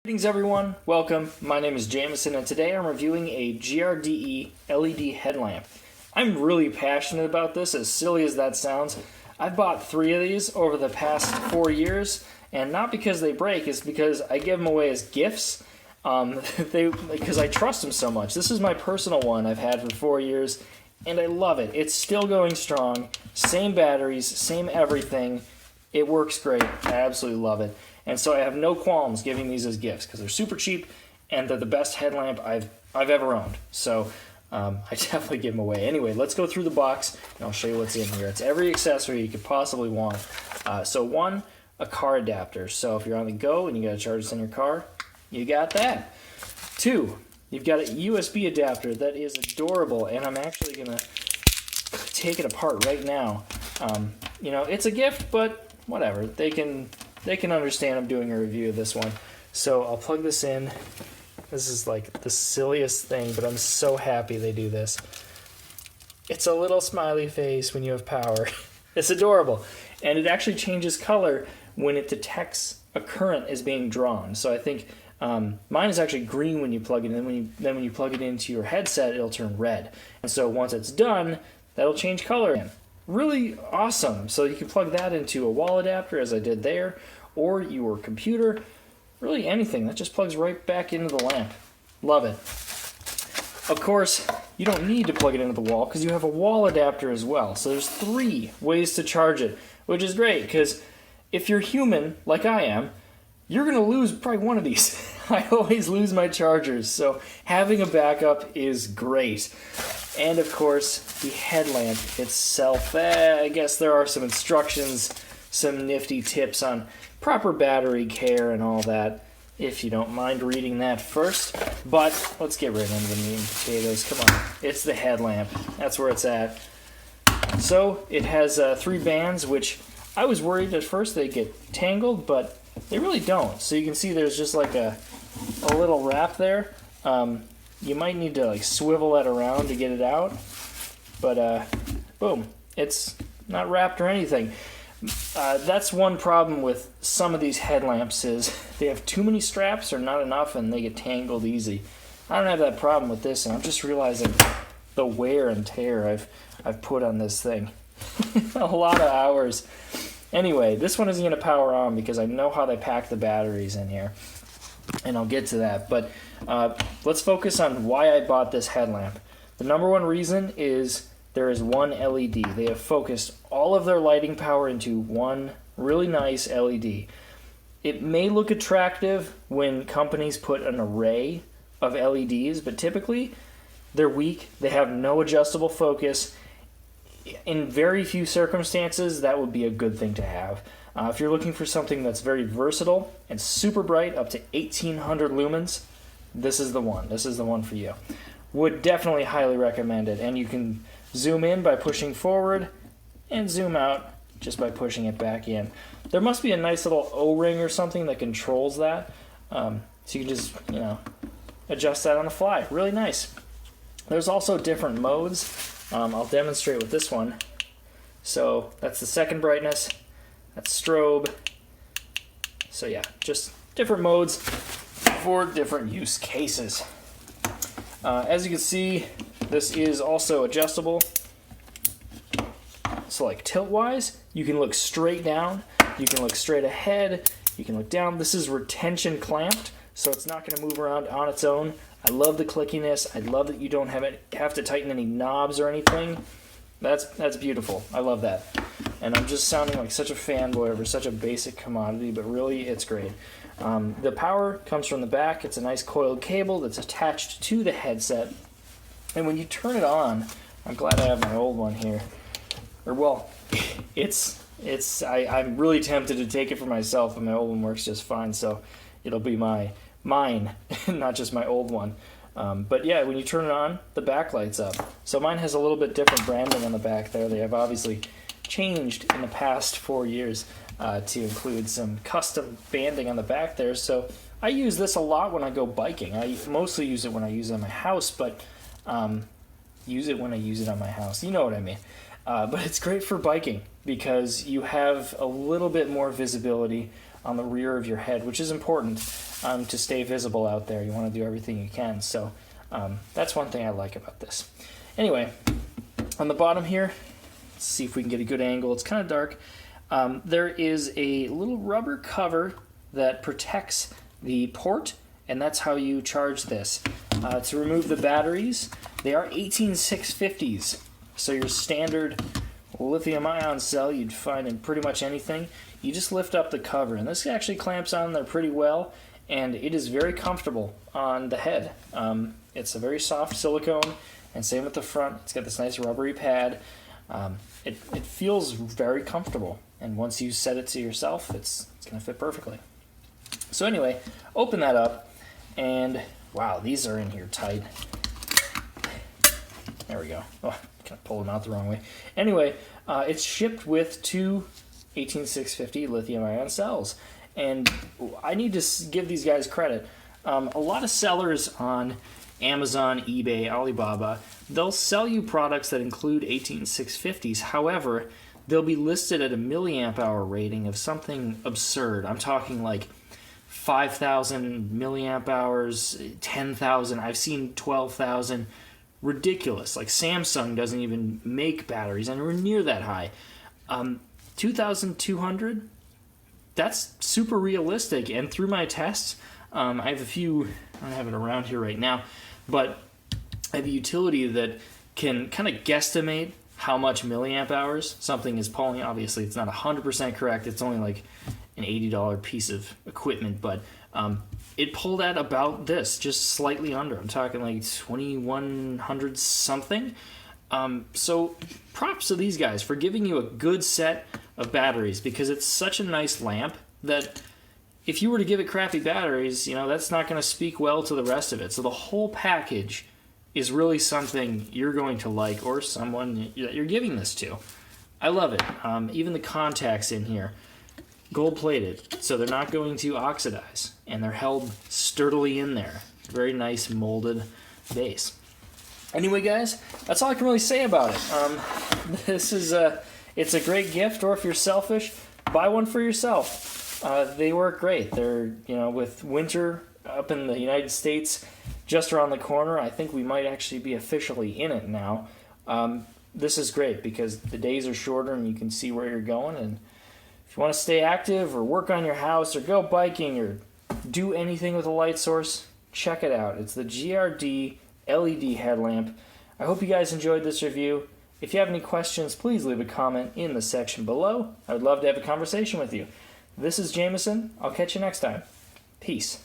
Greetings everyone, welcome. My name is Jameson and today I'm reviewing a GRDE LED headlamp. I'm really passionate about this, as silly as that sounds. I've bought 3 of these over the past 4 years, and not because they break, it's because I give them away as gifts because I trust them so much. This is my personal one I've had for 4 years and I love it. It's still going strong, same batteries, same everything. It works great, I absolutely love it. And so I have no qualms giving these as gifts because they're super cheap and they're the best headlamp I've ever owned. So I definitely give them away. Anyway, let's go through the box and I'll show you what's in here. It's every accessory you could possibly want. So one, a car adapter. So if you're on the go and you got to charge this in your car, you got that. 2, you've got a USB adapter that is adorable, and I'm actually gonna take it apart right now. You know, it's a gift, but whatever. They can understand I'm doing a review of this one. So I'll plug this in. This is like the silliest thing, but I'm so happy they do this. It's a little smiley face when you have power. It's adorable. And it actually changes color when it detects a current is being drawn. So I think mine is actually green when you plug it in. Then when you plug it into your headset, it'll turn red. And so once it's done, that'll change color again. Really awesome. So you can plug that into a wall adapter, as I did there, or your computer, really anything. That just plugs right back into the lamp. Love it. Of course, you don't need to plug it into the wall because you have a wall adapter as well. So there's 3 ways to charge it, which is great because if you're human, like I am, you're going to lose probably one of these. I always lose my chargers, so having a backup is great. And of course, the headlamp itself. I guess there are some instructions, some nifty tips on proper battery care and all that, if you don't mind reading that first. But let's get right into the meat and potatoes. Come on, it's the headlamp. That's where it's at. So it has 3 bands, which I was worried at first they'd get tangled, but they really don't. So you can see there's just like a little wrap there. You might need to like swivel that around to get it out, but boom, it's not wrapped or anything. That's one problem with some of these headlamps is they have too many straps or not enough and they get tangled easy. I don't have that problem with this, and I'm just realizing the wear and tear I've put on this thing. A lot of hours. Anyway, this one isn't going to power on because I know how they pack the batteries in here, and I'll get to that. But let's focus on why I bought this headlamp. The number one reason is there is one LED. They have focused all of their lighting power into one really nice LED. It may look attractive when companies put an array of LEDs, but typically they're weak. They have no adjustable focus. In very few circumstances, that would be a good thing to have. If you're looking for something that's very versatile and super bright, up to 1800 lumens, this is the one. This is the one for you. Would definitely highly recommend it. And you can zoom in by pushing forward and zoom out just by pushing it back in. There must be a nice little O-ring or something that controls that. So you can just, adjust that on the fly. Really nice. There's also different modes. I'll demonstrate with this one. So that's the second brightness. That's strobe. So yeah, just different modes for different use cases. As you can see, this is also adjustable. So like tilt-wise, you can look straight down, you can look straight ahead, you can look down. This is retention clamped, so it's not going to move around on its own. I love the clickiness. I love that you don't have to tighten any knobs or anything. That's beautiful. I love that. And I'm just sounding like such a fanboy over such a basic commodity, but really it's great. The power comes from the back. It's a nice coiled cable that's attached to the headset. And when you turn it on, I'm glad I have my old one here. Or well, I'm really tempted to take it for myself, and my old one works just fine, so it'll be mine, not just my old one. But yeah, when you turn it on, the back lights up. So mine has a little bit different branding on the back there. They have obviously changed in the past 4 years to include some custom banding on the back there. So I use this a lot when I go biking. I mostly use it when I use it on my house, but use it when I use it on my house. You know what I mean. But it's great for biking because you have a little bit more visibility on the rear of your head, which is important to stay visible out there. You want to do everything you can. So that's one thing I like about this. Anyway, on the bottom here, let's see if we can get a good angle. It's kind of dark. There is a little rubber cover that protects the port, and that's how you charge this. To remove the batteries, they are 18650s, so your standard lithium-ion cell you'd find in pretty much anything. You just lift up the cover, and this actually clamps on there pretty well, and it is very comfortable on the head. It's a very soft silicone, and same with the front. It's got this nice rubbery pad. It feels very comfortable, and once you set it to yourself, it's going to fit perfectly. So anyway, open that up, and wow, these are in here tight. There we go. Oh, kind of pulled them out the wrong way. Anyway, it's shipped with two 18650 lithium-ion cells, and I need to give these guys credit. A lot of sellers on Amazon, eBay, Alibaba, they'll sell you products that include 18650s. However, they'll be listed at a milliamp hour rating of something absurd. I'm talking like 5,000 milliamp hours, 10,000. I've seen 12,000. Ridiculous. Like Samsung doesn't even make batteries anywhere near that high. 2,200, that's super realistic. And through my tests, I have a few, I don't have it around here right now, but I have a utility that can kind of guesstimate how much milliamp hours something is pulling. Obviously, it's not 100% correct. It's only like an $80 piece of equipment, but it pulled at about this, just slightly under. I'm talking like 2,100 something. So props to these guys for giving you a good set of batteries, because it's such a nice lamp that if you were to give it crappy batteries, you know, that's not going to speak well to the rest of it. So the whole package is really something you're going to like, or someone that you're giving this to. I love it. Even the contacts in here, gold plated, so they're not going to oxidize, and they're held sturdily in there. Very nice molded base. Anyway, guys, that's all I can really say about it. This is it's a great gift, or if you're selfish, buy one for yourself. They work great. They're, you know, with winter up in the United States just around the corner, I think we might actually be officially in it now. This is great because the days are shorter and you can see where you're going, and if you want to stay active or work on your house or go biking or do anything with a light source, check it out. It's the GRDE LED headlamp. I hope you guys enjoyed this review. If you have any questions, please leave a comment in the section below. I would love to have a conversation with you. This is Jameson. I'll catch you next time. Peace.